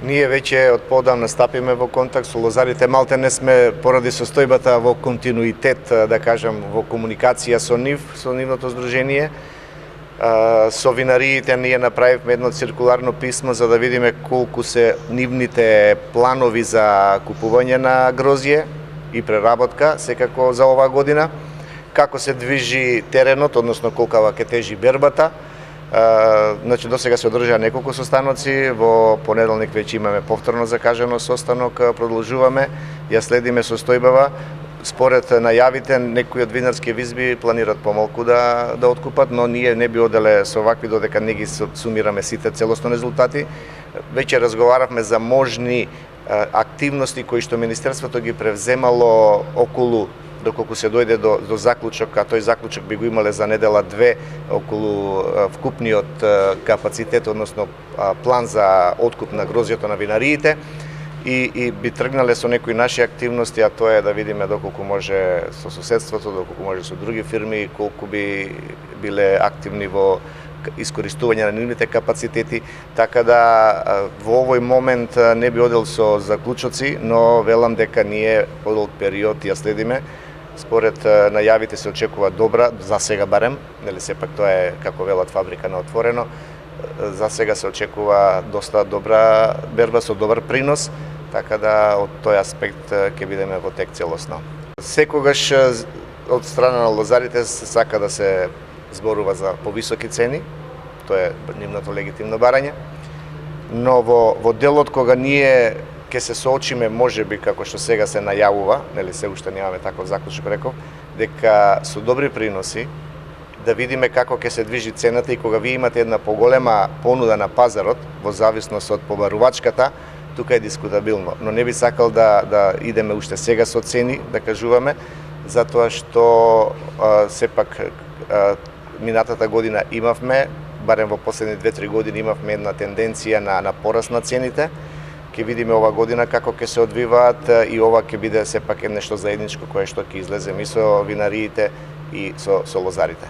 Ние веќе од поодамна стапиме во контакт со лозарите, малте не сме поради состојбата во континуитет, да кажам, во комуникација со нив, со нивното здружение. Со винариите ние направивме едно циркуларно писмо за да видиме колку се нивните планови за купување на грозје и преработка секако за оваа година, како се движи теренот, односно колкава ќе тежи бербата. Значи, до сега се одржаа неколку состаноци, во понеделник веќе имаме повторно закажано состанок, продолжуваме, ја следиме состојбава. Според најавите, некои од винарски визби планираат помалку да откупат, но ние не би оделе со вакви додека не ги сумираме сите целосно резултати. Веќе разговаравме за можни активности кои што Министерството ги превземало околу доколку се дојде до заклучок, а тој заклучок би го имале за недела 2 околу вкупниот капацитет, односно план за откуп на грозјето на винариите и би тргнале со некои наши активности, а тоа е да видиме доколку може со соседството, доколку може со други фирми, колку би биле активни во искористување на нивните капацитети, така да во овој момент не би одел со заклучоци, но велам дека ние подолг период ја следиме. Според најавите се очекува добра, за сега барем, нели сепак тоа е како велат фабрика на отворено. За сега се очекува доста добра берба со добар принос, така да од тој аспект ќе бидеме во тек целосно. Секогаш од страна на лозарите се сака да се зборува за повисоки цени, тоа е нивното легитимно барање, но во делот кога ние ќе се соочиме, можеби како што сега се најавува, нели се уште немаме таков заклучок, реков, дека со добри приноси да видиме како ќе се движи цената и кога вие имате една поголема понуда на пазарот во зависност од побарувачката, тука е дискутабилно, но не би сакал да идеме уште сега со цени, да кажуваме, затоа што сепак минатата година имавме, барем во последни 2-3 години имавме една тенденција на пораст на цените. Ќе видиме ова година како ќе се одвиваат и ова ќе биде сепак нешто заедничко кое што ќе излезе и со винариите и со лозарите.